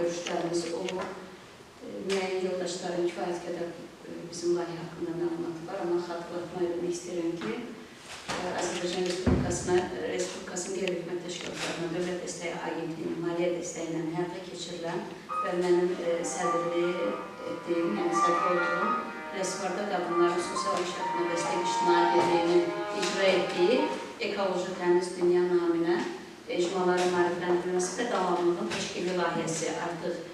görüşlərimiz olub. Müəyyən yoldaşların kifayət qədər bizim layihə haqqında məlumatı var, amma xatırlatma etmək istəyirəm ki, Azərbaycan Respublikasının qeyri-hökumət təşkilatlarına, Dövlət Dəstəyi Agentliyinin maliyyə dəstəyi ilə həyata keçirilən və mənim sədrliyi etdiyim, yəni sədr olduğum Rəsvarda Qadınların Sosial İnkişafına Dəstək İctimai Birliyinin icra etdiyi Ekoloji Təmiz Dünya naminə icmaların maarifləndirilməsi və davamlılığın təşkili layihəsi artıq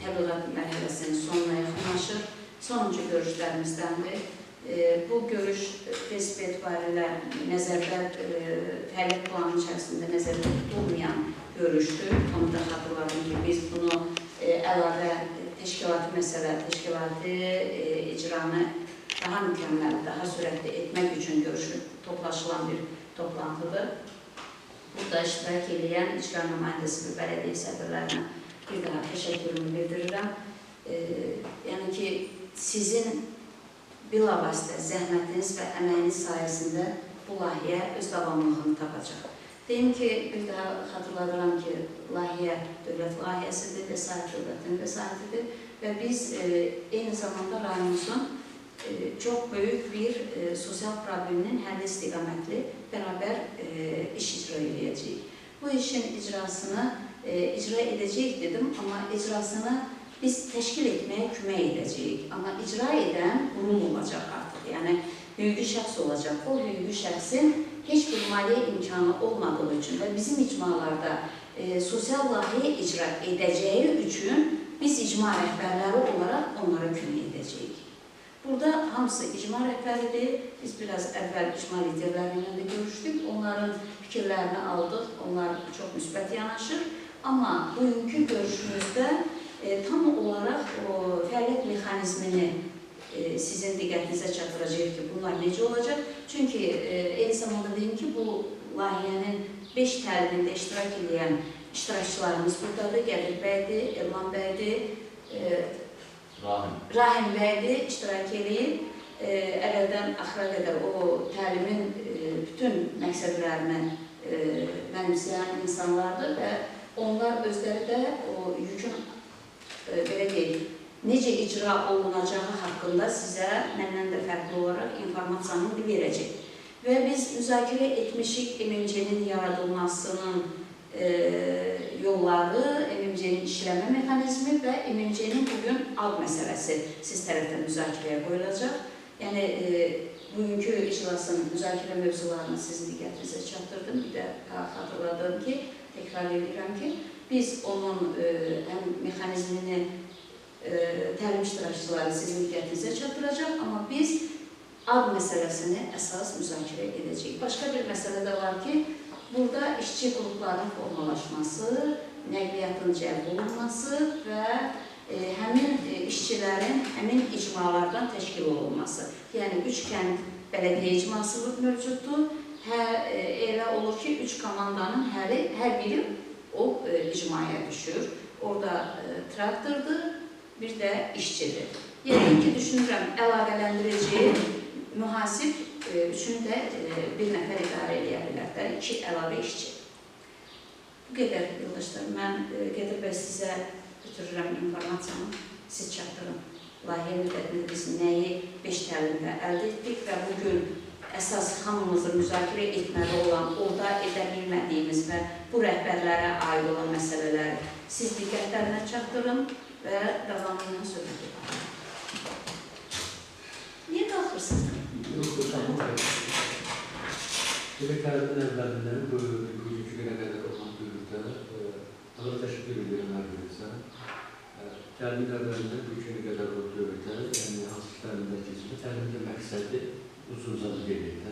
təbliğat mərhələsinin sonuna yaxınlaşır. Sonuncu görüşlərimizdəndir. Bu görüş prinsip etibarilə nəzərdə fəaliyyət planı içərisində nəzərdə tutulmayan görüşdür. Onu da xatırladım ki, biz bunu əlavə təşkilati məsələ, təşkilati icranı daha mükəmməl, daha sürətli etmək üçün toplaşılan bir toplantıdır. Burada iştirak edən icra nümayəndəsi və bələdiyyə sədrlərinə bir daha təşəkkürümü bildirirəm. Yəni ki, sizin bilavasitə zəhmətiniz və əməyiniz sayəsində bu layihə öz davamlılığını tapacaq. Deyim ki, bir daha xatırladıram ki, layihə dövlət layihəsidir, vəsait dövlətin vəsaitidir və biz eyni zamanda rayonumuzun çox böyük bir sosial probleminin həlli istiqamətli bərabər iş icra edəcəyik. Bu işin icrasını icra edəcəyik dedim, amma icrasını biz təşkil etməyə kömək edəcəyik. Amma icra edən qurum olacaq artıq, yəni hüquqi şəxs olacaq. O hüquqi şəxsin heç bir maliyyə imkanı olmadığı üçün və bizim icmalarda sosial layihə icra edəcəyi üçün biz icma rəhbərləri olaraq onlara kömək edəcəyik. Burada hamısı icma rəhbəridir. Biz biraz əvvəl icma liderlərlə də görüşdük. Onların fikirlərini aldıq. Onlar çox müsbət yanaşır. Amma bugünkü görüşümüzdə tam olaraq o fəaliyyət mexanizmini sizin diqqətinizə çatdıracaq ki, bunlar necə olacaq? Çünki eyni zamanda deyim ki, bu layihənin 5 təlimində iştirak edən iştirakçılarımız buradadır. Qədir bəydir, Elman bəydir, Rahim bəydir, iştirak edib. Əvvəldən axıra qədər o təlimin bütün məqsədlərini mənimsəyən insanlardır və onlar özləri də o yükün belə deyil, necə icra olunacağı haqqında sizə məndən də fərqli olaraq informasiyanı verəcək. Və biz müzakirə etmişik MMC-nin yaradılmasının yolları, MMC-nin işləmə mexanizmi və MMC-nin bugün ad məsələsi siz tərəfdən müzakirəyə qoyulacaq. Yəni, bugünkü iclasın müzakirə mövzularını sizin diqqətinizə çatdırdım. Bir də xatırladım ki, təkrar edirəm ki, biz onun həm mexanizmini təlim iştirakçıları sizin diqqətinizə çatdıracaq, amma biz ad məsələsini əsas müzakirə edəcəyik. Başqa bir məsələ də var ki, burada işçi qrupların formalaşması, nəqliyyatın cəlb olunması və həmin işçilərin həmin icmalardan təşkil olunması. Yəni, 3 kənd bələdiyyə icması mövcuddur. Elə olur ki, 3 komandanın hər biri o icmaya düşür. Orada traktordur, bir də işçidir. Yəni ki, düşünürəm, əlaqələndirici, mühasib üçün də bir nəfər idarə edə bilər, 2 əlavə işçi. Bu qədər, yoldaşlar, mən Qədir bəy sizə götürürəm informasiyanı, siz çatdırın. Layihə müddətində biz nəyi 5 təlimdə əldə etdik və bugün əsas hamımızı müzakirə etməli olan, orada edə bilmədiyimiz və bu rəhbərlərə aid olan məsələləri siz diqqətlərinə çatdırın və davamından söhbət edin. Niyə qalxırsınız? Demək, təlimdən əvvəlindən bugünkü günə qədər olan bölümdə daha təşəkkür edirəm hər birinizə. Təlimin əvvəlindən bugünkü qədər olan dövrdə, yəni hansı təlimdə keçmə, təlimin məqsədi uzun-uzadı qeyd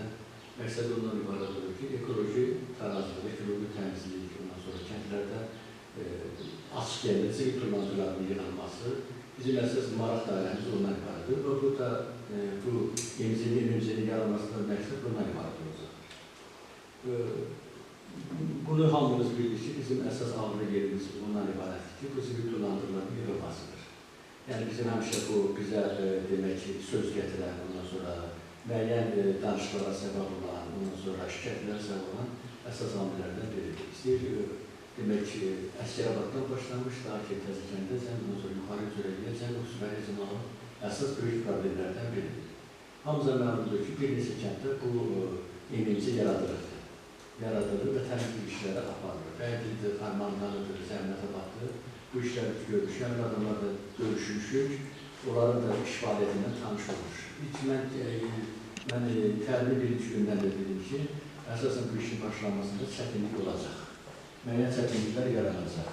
məqsəd ondan ibarət olur ki, ekoloji tarazlıq, ekoloji təmizlik, ondan sonra kəndlərdə açıq yerlərici turlantıların yığılması bizim əsas maraq dairəmiz ondan ibarətdir. Və burada bu MMC-nin yaranmasından məqsəd ondan ibarət olacaq. Bunu hamımız bilir ki, bizim əsas ağırlı yerimiz ondan ibarətdir ki, bu sivil turlantıların yığılmasıdır. Yəni bizim həmişə bu bizə demək ki, söz gətirən, ondan sonra müəyyən danışıqlara səbəb olan, ondan sonra şikayətlərə səbəb olan əsas amillərdən biridir. İstəyir demək ki, Əsgərabaddan başlamış, daha ki, Təzəkəndəsən, ondan sonra yuxarı Cürəliyyəcən, o Sübərəcən alıb əsas böyük problemlərdən biridir. Hamıza məlumdur ki, bir neçə kənddə bu imece yaradılır. Yaradılır və təmizlik işləri aparılır. Bəzidir, Armanlarıdır, Zəminətabatdır. Bu işləri görmüş, yəni adamlarla görüşmüşük, onların da iş fəaliyyətindən tanış olmuş. Mən təlim birinci gündən də dedim ki, əsasən bu işin başlanmasında çətinlik olacaq. Müəyyən çətinliklər yaranacaq.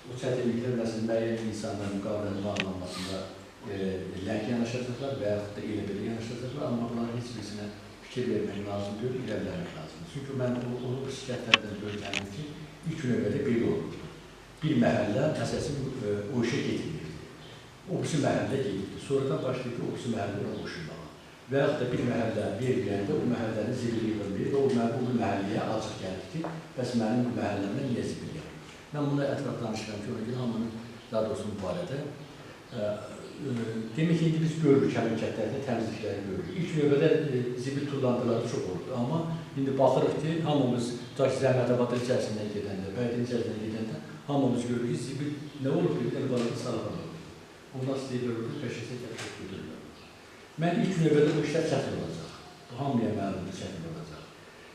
O çətinliklər məsələn müəyyən insanların qavranı bağlanmasında lənk yanaşacaqlar və yaxud da elə belə yanaşacaqlar, amma bunların heç birisinə fikir vermək lazım deyil, ilerləmək lazımdır. Çünki mən onu bu şirkətlərdən görəcəyim ki, ilk növbədə belə olurdu. Bir məhəllə, məsələn, o işə getirmirdi. O birisi məhəllə gedirdi. Sonradan başlayıb ki, o birisi məhəllə ona qoşulmağa. Və yaxud da bir məhəllə veriləndə o məhəllənin zibili yığılmır və o məhəlləyə acıq gəldi ki, bəs mənim məhəlləmdə niyə zibil yapır? Mən buna ətraf danışıram ki, ona görə hamının daha doğrusu bu barədə demək ki, indi biz görürük həmin kəndlərdə təmizlikləri görürük. İlk növbədə zibil tullantıları çox olurdu, amma indi baxırıq ki, hamımız Zəhmətabad içərisindən gedəndə, Bəydin içərisindən gedəndə hamımız görürük ki, zibil nə olur ki, bir dənə balıqın salğan olur. Ondan istəyir görürük, peşəsə gəlib götürürlər. Mən ilk növbədə bu işlər çətin olacaq. Bu hamıya məlumdur, çətin olacaq.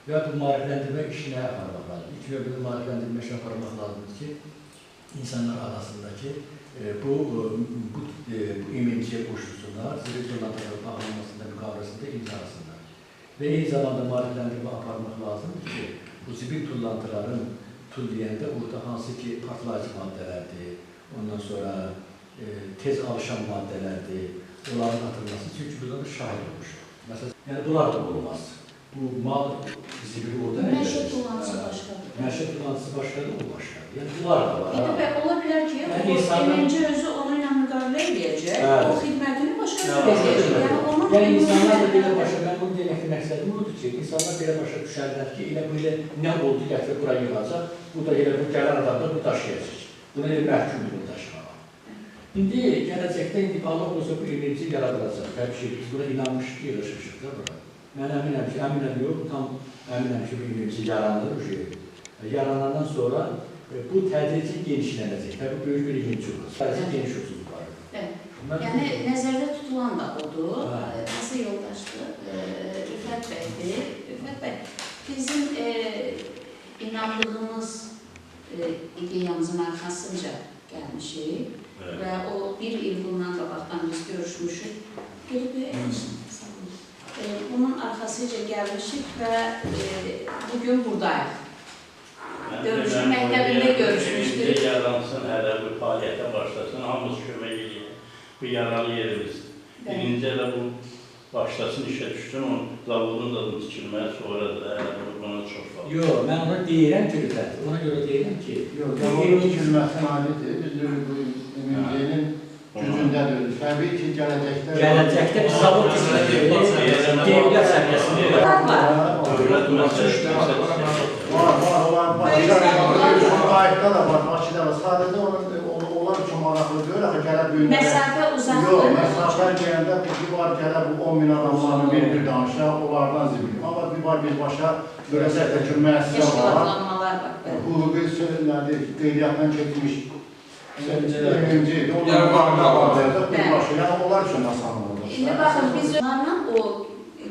Və bu maarifləndirmə işinə aparmaq lazım. İlk növbədə maarifləndirmə işinə aparmaq lazımdır ki, insanlar arasındakı bu imeciyə qoşulsunlar, zibil tullantıları bağlanmasında, müqaviləsində imzalasınlar. Və eyni zamanda maarifləndirmə aparmaq lazımdır ki, bu zibil tullantıların tulləyəndə orada hansı ki, partlayıcı maddələrdir, ondan sonra tez alışan maddələrdir, onların atılması, çünki burada da şahid olmuşuq. Məsələn, yəni bunlar da olmaz. Bu mal zibili orada nə Məişət tullantısı başqadır. Məişət tullantısı başqadır, o başqadır. Yəni bunlar da var. Ola bilər ki, o emenci özü onunla müqavilə edəcək, o xidmətini başqa edəcək. Yəni insanlar da belə başa, mən bunu deməkdə məqsədim budur ki, insanlar belə başa düşərlər ki, elə belə nə oldu, gətirib bura yığacaq, bu da elə bu gələn adam da bu daşıyacaq. Buna elə məhkumdur bunu daşımağa. İndi gələcəkdə, indi Allah olsa bu emenci yaradılacaq. Təbii ki, biz buna inanmışıq, yığışmışıq da bura. Mən əminəm yox, tam əminəm ki, bu emenci yaranır. Yaranandan sonra bu tədrici genişlənəcək. Təbii böyük bir emenci olur. Tədrici geniş olsun bu arada. Yəni, nəzərdə tutulan da odur. Nasıl yoldaşdır? Rüfət bəydir. Rüfət bəy, bizim inandığımız ideyamızın arxasınca gəlmişik və o bir il bundan qabaqdan biz görüşmüşük. Bunun arxasınca gəlmişik və bugün buradayıq. Görüşün məktəbində görüşmüşdük. Birinci yaransın, hələ bu fəaliyyətə başlasın, hamımız kömək edir. Bu yaralı yerimiz. Birinci elə bu başlasın, işə düşsün, onun zavodun da tikilməyə, sonra da buna çox fazla. Yox, mən ona deyirəm ki, ona görə deyirəm ki, zavodun tikilməsi aiddir. Biz bu emeklinin gücündədir. Təbii ki, gələcəkdə biz zavod tikilməsi devlət səviyyəsində Qayıqda da var, Bakıda var. Sadəcə onlar üçün maraqlı deyil, axı gələ böyünə. Məsafə uzaqdır. Yox, məsafə deyəndə bir var gələ bu 10.000 adamlarını bir danışaq, onlardan zibil. Amma bir var birbaşa görəcəkdə ki, müəssisə var. Bu biz qeydiyyatdan keçmiş emencidir. Onlardan birbaşa, yəni onlar üçün asan olur. İndi baxın, biz onlarla o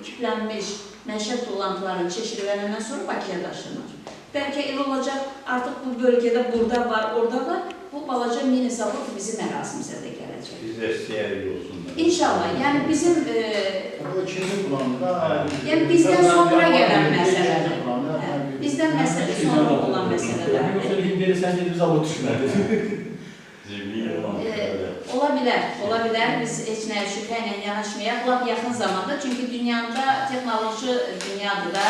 kütlənmiş məişət tullantılarının çeşidlərindən sonra Bakıya daşınır. Bəlkə elə olacaq, artıq bu bölgədə burada var, orada var. Bu balaca mini zavod bizim ərazimizə də gələcək. Biz də istəyərik olsun. İnşallah, yəni bizim... Bu ikinci planda... Yəni bizdən sonra gələn məsələdir. Bizdən sonra olan məsələlərdir. Yoxsa limləri sən dedi zavod düşmədi. Ola bilər, biz heç nəyə şübhə ilə yanaşmayaq, lap yaxın zamanda, çünki dünyada texnoloji dünyadır da,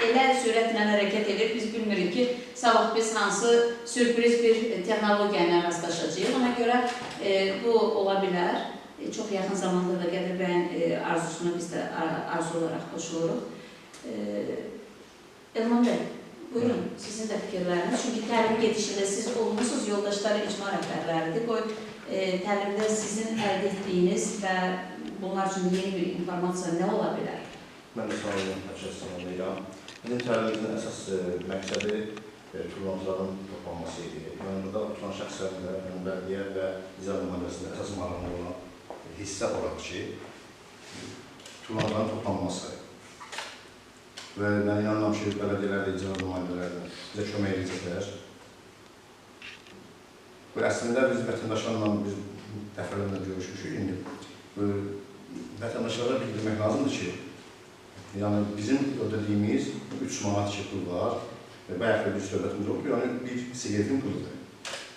elə sürətlə hərəkət edir, biz bilmirik ki, sabah biz hansı sürpriz bir texnologiya ilə rastlaşacağıq, ona görə bu ola bilər, çox yaxın zamanda da Qədir bəyin arzusuna biz də arzu olaraq qoşuluruq. Elman bəy, buyurun, sizin də fikirləriniz, çünki təlim gedişində siz olmuşsunuz, yoldaşları icma rəhbərləridir, təlimdə sizin əldə etdiyiniz və bunlar üçün yeni bir informasiya nə ola bilər? Mən də sağ olun, təşəkkür edirəm. Bizim təlimimizin əsas məqsədi tullantıların toplanması idi. Yəni, burada tutan şəxslərin də bələdiyyə və icra nümayəndəsində əsas maraqlı olan hissə olaraq ki, tullantıların toplanması və mən inanıram ki, bələdiyyələr də, icra nümayəndələr də bizə kömək edəcəklər. Bu əslində biz vətəndaşlarla dəfələrlə görüşmüşük. İndi vətəndaşlara bildirmək lazımdır ki, yəni bizim ödədiyimiz 3 manat ki pul var və bayaq da bir söhbətimiz oldu, yəni bir sigaretin puludur.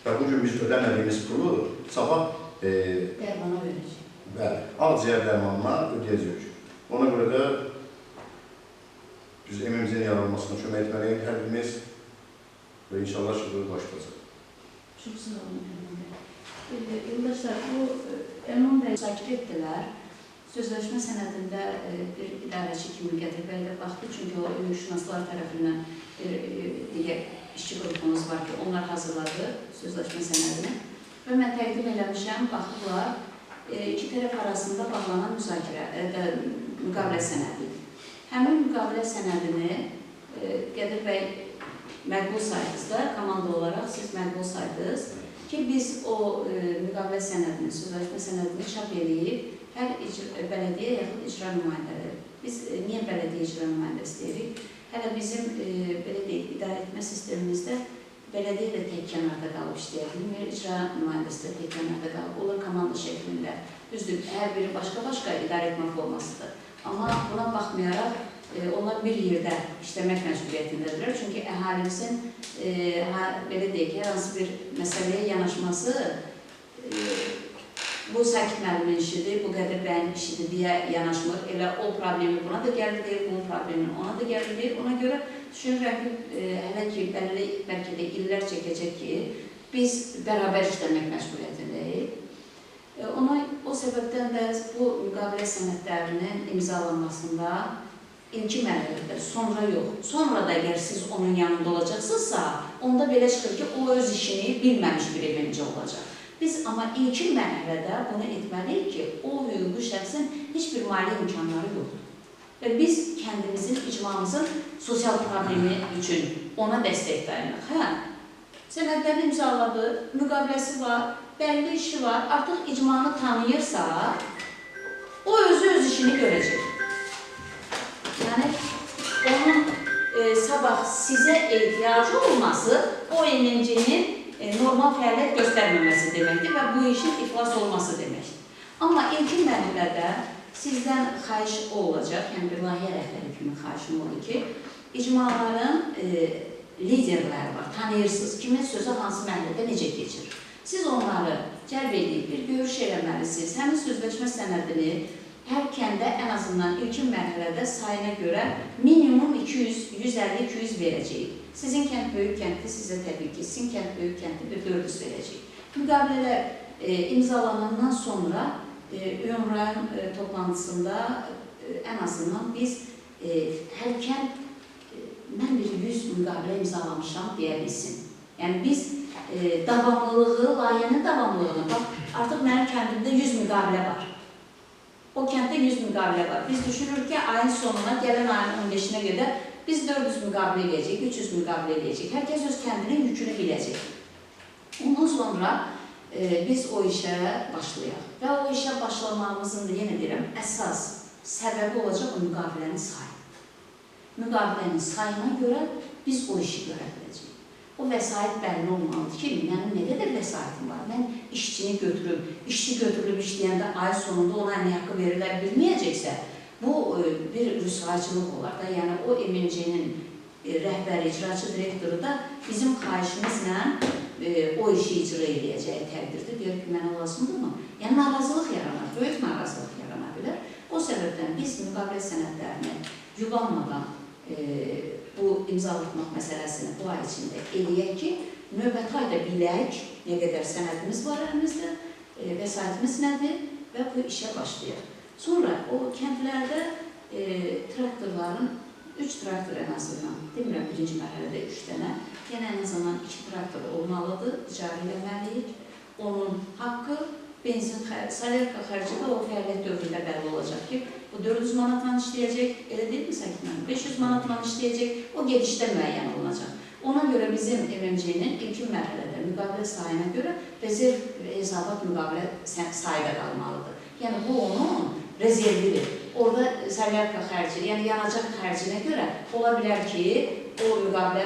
Və bugün biz ödəmədiyimiz pulu sabah dərmana verəcək. Bəli, ağciyər dərmanına ödəyəcəyik. Ona görə də biz emimizin yaranmasına kömək etməliyik hər birimiz və inşallah ki, bu başlayacaq. Çox sağ olun, Elman bəy. Yoldaşlar, bu Elman bəy müzakirə etdilər. Sözləşmə sənədində bir idarəçi kimi Qədir bəy də baxdı, çünki o hüquqşünaslar tərəfindən digər işçi qrupumuz var ki, onlar hazırladı sözləşmə sənədini və mən təqdim eləmişəm, baxıblar, iki tərəf arasında bağlanan müqavilə sənədidir. Həmin müqavilə sənədini Qədir bəy məqbul saydınız da, komanda olaraq siz məqbul saydınız ki, biz o müqavilə sənədini, sözləşmə sənədini çap edib, hər bələdiyyə yaxud icra nümayəndələri. Biz niyə bələdiyyə icra nümayəndəsi deyirik? Hələ bizim belə deyək, idarə etmə sistemimizdə bələdiyyə də tək kənarda qalıb işləyə bilmir, icra nümayəndəsi də tək kənarda qalıb, onlar komanda şəklində. Düzdür, hər biri başqa-başqa idarə etmə formasıdır. Amma buna baxmayaraq, onlar bir yerdə işləmək məcburiyyətindədirlər. Çünki əhalimizin, belə deyək, hər hansı bir məsələyə yanaşması bu Sakit müəllimin işidir, bu Qədir bəyin işidir deyə yanaşmır. Elə o problemi buna da gəlir deyir, bunun problemi ona da gəlir deyir. Ona görə düşünürəm ki, hələ ki, bəlkə də illər çəkəcək ki, biz bərabər işləmək məcburiyyətindəyik. O səbəbdən də bu müqavilə sənədlərinin imzalanmasında ilki mərhələdə, sonra yox. Sonra da əgər siz onun yanında olacaqsınızsa, onda belə çıxır ki, o öz işini bilməmiş bir evinci olacaq. Biz amma ilkin mərhələdə bunu etməliyik ki, o hüquqi şəxsin heç bir mali imkanları yoxdur. Və biz kəndimizin, icmamızın sosial problemi üçün ona dəstək dayanıq. Sənədlərini imzaladı, müqaviləsi var, bəlli işi var, artıq icmanı tanıyırsa, o özü öz işini görəcək. Yəni, onun sabah sizə ehtiyacı olması o emincinin normal fəaliyyət göstərməməsi deməkdir və bu işin iflas olması deməkdir. Amma ilkin mərhələdə sizdən xahiş o olacaq, yəni bir layihə rəhbəri kimi xahişim olur ki, icmaların liderləri var, tanıyırsınız, kimin sözü hansı mərhələdə necə keçir. Siz onları cəlb edib bir görüş eləməlisiniz, həmin sözləşmə sənədini hər kəndə ən azından ilkin mərhələdə sayına görə minimum 150-200 verəcəyik. Sizin kənd böyük kənddir, sizə təbii ki, sizin kənd böyük kənddir, bir 400 verəcəyik. Müqavilələr imzalanandan sonra ümumrayon toplantısında ən azından biz hər kənd mən bir 100 müqavilə imzalamışam deyə bilsin. Yəni biz davamlılığı, layihənin davamlılığını, bax, artıq mənim kəndimdə 100 müqavilə var. O kənddə 100 müqavilə var. Biz düşünürük ki, ayın sonuna, gələn ayın 15-nə qədər biz 400 müqavilə eləyəcək, 300 müqavilə eləyəcək. Hər kəs öz kəndinin yükünü biləcək. Ondan sonra biz o işə başlayaq. Və o işə başlamağımızın da, yenə deyirəm, əsas səbəbi olacaq o müqavilənin sayı. Müqavilənin sayına görə biz o işi görə biləcəyik. O vəsait bəlli olmalıdır ki, mənim nə qədər vəsaitim var, mən işçini götürüb, işçi götürülüb işləyəndə ay sonunda ona əmək haqqı verilə bilməyəcəksə, bu bir rüsvayçılıq olar da, yəni o MMC-nin rəhbəri, icraçı direktoru da bizim xahişimizlə o işi icra edəcəyi təqdirdə deyir ki, mənə lazımdırmı? Yəni narazılıq yaranar, böyük narazılıq yarana bilər. O səbəbdən biz müqavilə sənədlərini yubanmadan bu imzalatmaq məsələsini bu ay içində eləyək ki, növbəti ayda bilək nə qədər sənədimiz var əlimizdə, vəsaitimiz nədir və bu işə başlayaq. Sonra o kəndlərdə traktorların 3 traktor ən azından, demirəm birinci mərhələdə 3 dənə, yəni ən azından 2 traktor olmalıdır, icari eləməliyik. Onun haqqı, benzin salerka xərci də o fəaliyyət dövründə bəlli olacaq ki, bu 400 manatla işləyəcək, elə deyil mi Sakit müəllim? 500 manatla işləyəcək, o gedişdə müəyyən olunacaq. Ona görə bizim MMC-nin ilkin mərhələdə müqavilə sayına görə rezerv hesabat müqavilə sayda qalmalıdır. Yəni bu onun rezervidir. Orada səliyyarka xərci, yəni yanacaq xərcinə görə ola bilər ki, o müqavilə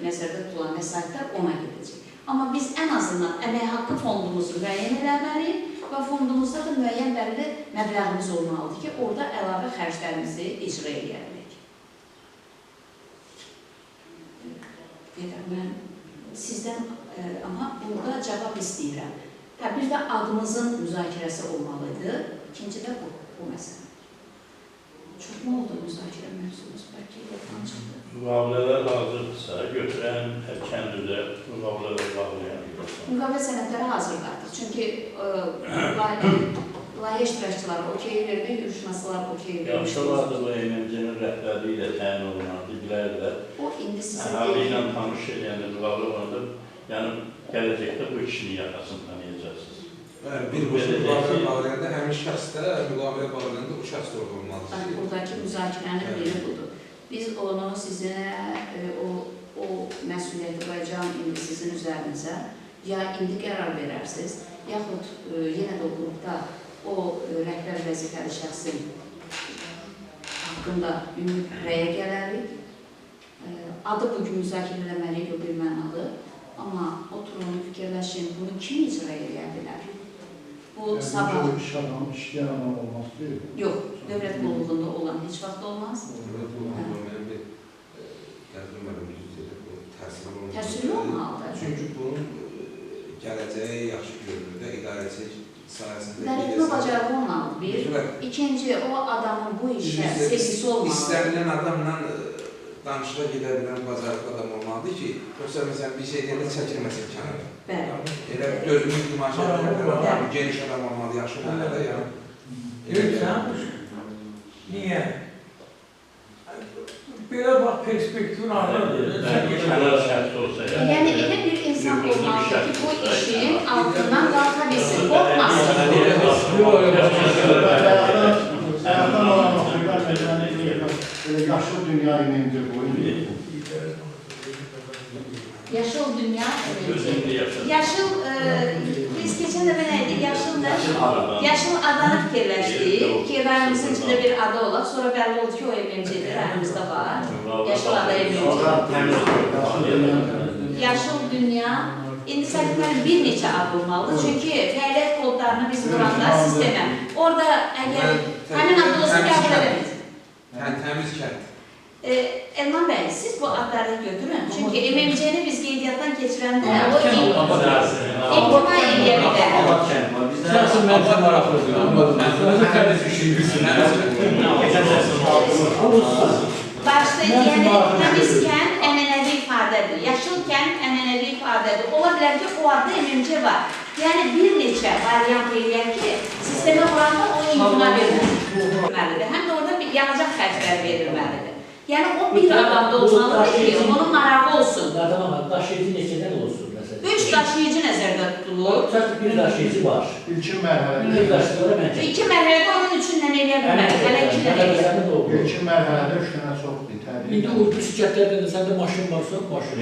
nəzərdə tutulan vəsaitlər ona gedəcək. Amma biz ən azından əmək haqqı fondumuzu müəyyən eləməliyik və fondumuzda da müəyyən bəlli məbləğimiz olmalıdır ki, orada əlavə xərclərimizi icra edəyək. Mən sizdən, amma burada cavab istəyirəm. Bir də adımızın müzakirəsi olmalıdır. İkinci də bu məsələ. Çox mu oldu müzakirə mövzumuz? Bəlkə yoxdan çıxdı. Müqavilələr hazırdırsa, götürən kəndüdə müqavilələr bağlayan. Müqavilə sənədləri hazırdır artıq. Çünki layihə iştirakçıları okey verdi, hüquqşünaslar okey verdi. Yaxşı vardı bu MMC-nin rəhbərliyi ilə təyin olunan bilgilərlə. O indi sizin Əhali ilə tanış edən müqavilə olanda, yəni gələcəkdə bu işini yaxasını tanıyacaqsınız. Bir müqavilə bağlayanda həmin şəxs də müqavilə bağlayanda o şəxs də orada olmalıdır. Buradakı müzakirənin biri budur. Biz onu sizə, o məsuliyyəti qoyacağım indi sizin üzərinizə, ya indi qərar verərsiniz, yaxud yenə də o qrupda o rəhbər vəzifəli şəxsin haqqında ümumi rəyə gələrik. Adı bugün müzakirə eləməliyik, o bir mənalı. Amma oturun, fikirləşin, bunu kim icra edə bilər? Bu sabah... İşləyən adam olmaz deyil. Yox, dövlət qulluğunda olan heç vaxt olmaz. Dövlət qulluğunda mənim bir qəzbim var, Təsirli olmalıdır. Çünki bunun gələcəyi yaxşı görünür də, idarəçi sayəsində... İdarəetmə bacarığı olmalıdır, bir. İkinci, o adamın bu işə sevgisi olmalıdır. İstənilən adamla danışığa gedə bilən bacarıqlı adam olmalıdır ki, yoxsa məsələn bir şey deyəndə çəkilməsin kənara. Bəli. Elə gözümüz nümayiş edən geniş adam olmalı, yaxşı mənədə yəni. Görürsən? Niyə? Belə bax, perspektivin arasında. Yəni, elə bir insan olmalıdır ki, bu işin altından qalxa bilsin, qorxmasın. Həyatdan olan oxuylar, yaşıl dünya imenidir bu. Yaşıl dünya, yaşıl, biz keçən dəfə nə idik? Yaşıl adanı fikirləşdik, ki rayonumuzun içində bir ada olaq, sonra bəlli oldu ki, o MMC-dir, rayonumuzda var. Yaşıl ada MMC. Yaşıl dünya, indi səhvlərin bir neçə ad olmalıdır, çünki fəaliyyət kodlarını biz buranda sistemə, orada əgər həmin adı olsa qəbul edəməyiz. Təmiz kənd. Elman bəy, siz bu adları götürün, çünki MMC-ni biz qeydiyyatdan keçirəndə o imtina edə bilər. Şəxsin məncə maraqlıdır. Özü təmiz işləyirsin. Başda, yəni təmiz kənd ənənəvi ifadədir, yaşıl kənd ənənəvi ifadədir. Ola bilər ki, o adda MMC var. Yəni bir neçə variant eləyər ki, sistemə vuranda o imtina verilməlidir. Həm də orada yanacaq xərcləri verilməlidir. Yəni o bir adamda olmalıdır ki, onun marağı olsun. Daşıyıcı neçədən olsun? 3 daşıyıcı nəzərdə tutulur. Bir daşıyıcı var. İlkin mərhələdə. İki mərhələdə onun üçündən eləyə bilmədik. Hələ ikidən eləyə. İlkin mərhələdə 3 dənə çoxdur. İndi o bisikletlərdə də səndə maşın varsa, maşın.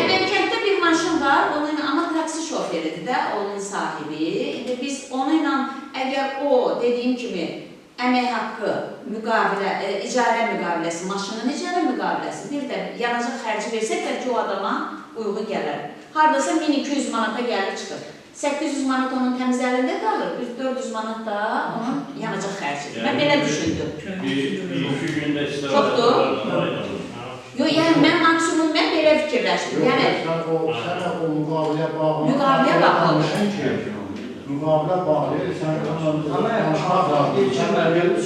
Məmləkətdə bir maşın var, amma taksi şoförüdür də, onun sahibi. Biz onunla, əgər o, dediyim kimi, əmək haqqı, müqavilə, icarə müqaviləsi, maşının icarə müqaviləsi, bir də yanacaq xərci versəklər ki, o adama uyğun gələr. Haradasa 1200 manata gəlir çıxır. 800 manat onun təmiz əlində qalır, 400 manat da onun yanacaq xərcidir. Mən belə düşündüm. Bir-iki gündə istirahət çoxdur. Yox, yəni mən maksimum belə fikirləşdim. Sən o müqaviləyə bağlı. Müqaviləyə bağlı. Müqavilə bağlı, sən danışmaq lazım.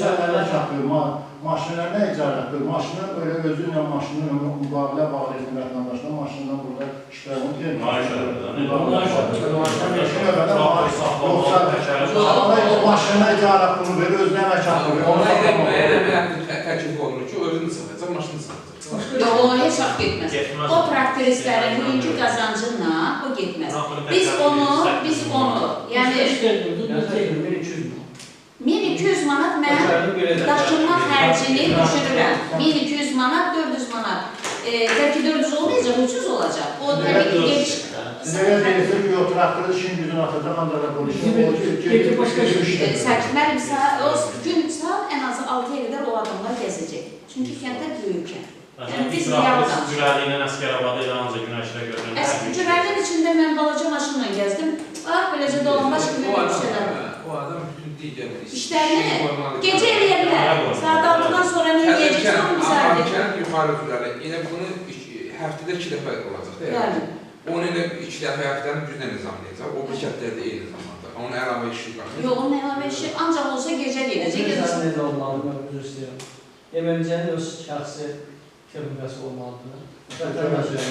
Sən çatır, maşınlar nə icarətdir? Maşını öyle özünlə maşını müqavilə bağlı etsin vətəndaşlar, maşından burada işlərini deyil. Yoxsa maşına icarət bunu verir, özünə əmək çatır. Təklif olunur ki, özünü satacaq, maşını satacaq. Yox, o heç vaxt getməz. O traktoristlərin bugünkü qazancınla o getməz. Biz onu, yəni 1200 1200 manat mən daşınma xərcini düşürürəm. 1200 manat, 400 manat. Bəlkə 400 olmayacaq, 300 olacaq. O təbii ki, geniş. Siz elə deyirsiniz ki, o traktörü işin gücünü atacaq, ancaq konuşuyor. Sakit müəllim, o gün saat ən azı 6-ya qədər o adamlar gəzəcək. Çünki kəndlər böyük kənd. Yəni biz realdan. Cürəli ilə Əsgərabada ilə ancaq günəşdə görünür. Cürəlin içində mən balaca maşınla gəzdim. Bax, beləcə dolanbaş kimi bir şeylər. O adam bütün digər İşlərini gecə eləyə bilər. Saat 6-dan sonra nə yiyəcəksə onu bizərdir. Kənd yuxarı cürəli. Elə bunu həftədə 2 dəfə olacaq. Yəni. Onu elə 2 dəfə həftənin güclə nizamlayacaq. O bir kəndlərdə eyni zamanda. Onun əlavə işi var. Yox, onun əlavə işi ancaq olsa gecə gedəcək. Necə olmalıdır, mən üzr istəyirəm. MMC-nin öz şəxsi texnikası olmalıdır.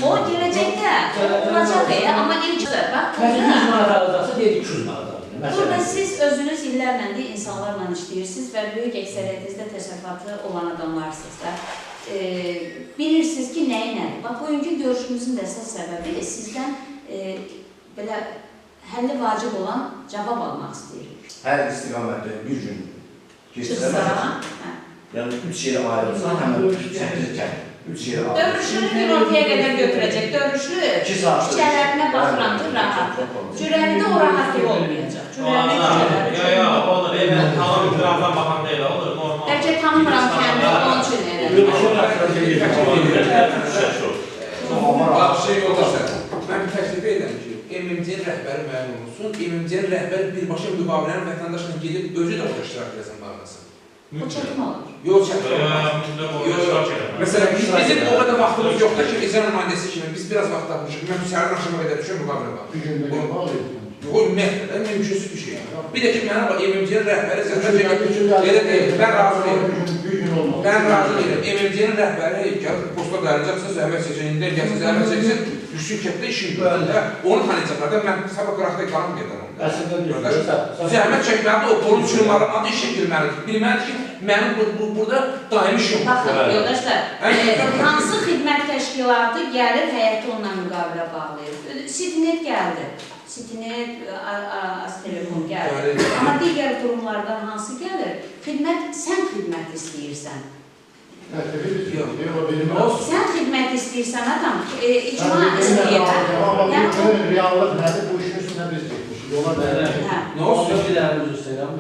O gələcəkdə olacaq amma ilk bax, 100 manat alacaqsa, deyir 200 manat alacaq. burada siz özünüz illərlə də insanlarla işləyirsiniz və böyük əksəriyyətinizdə təsərrüfatı olan adamlarsınız da. Bilirsiniz ki, nəyi nədir? Bax, bugünkü görüşümüzün də əsas səbəbi sizdən belə həlli vacib olan cavab almaq istəyirik. Hər istiqamətdə bir gün Çıxsa, yəni 3 yerə ayrılsa, həmin 8 kənd. 3 yerə ayrılsa. dörrüşlünü bir ortaya qədər götürəcək. Dörrüşlü küçələrinə baxıram ki, rahatdır. Cürəlidə o rahatlık olmayacaq. Cürəlidə olur. Mən tamam qıraqdan baxan deyil, olur, normal. bəlkə tanımıram kəndi, onun üçün elədim. Bax, şey yoldaşlar, mən bir təklif edirəm ki, MMC-nin rəhbəri müəyyən olunsun, MMC-nin rəhbəri birbaşa müqaviləni vətəndaşla gedib özü də orada iştirak edəsən bağlasın. O çəkim olur. Yox, çəkim olur. Məsələn, bizim o qədər vaxtımız yoxdur ki, icra nümayəndəsi kimi biz biraz vaxt tapmışıq. Mən səhərin axşama qədər düşən müqavilə var. Bir gündə bağlı. O ümumiyyətlə, mümkünsüz bir şey. Bir də ki, mənə MMC-nin rəhbəri zəhmət elə deyil, mən razı deyiləm. Ben razı değilim. MMC'nin rəhbəri gəlib posta dayanacaqsa, zəhmət çəkəcək, gəlsin, zəhmət çəksin, düşsün kətdə işin görürlər. Onu tanıyacaqlar da, mən sabah qıraqda qalım gedəm onu. Zəhmət çəkməlidir, o qolun çırmalı, adı iş çəkilməlidir. Bilməlidir ki, mənim burada daimi işim var. Baxın, yoldaşlar, hansı xidmət təşkilatı gəlir, həyətdə onunla müqavilə bağlayır. Sitinet gəldi. Sitinet, Aztelekom gəlir. Amma digər qurumlardan hansı gəlir? Sən xidmət istəyirsən. Sən xidmət istəyirsən adam, icma istəyir. Amma bu reallıq nədir? Bu işin üstündə biz getmişik. Yola bəyər. Nə olsun? Bir dənə üzr istəyirəm.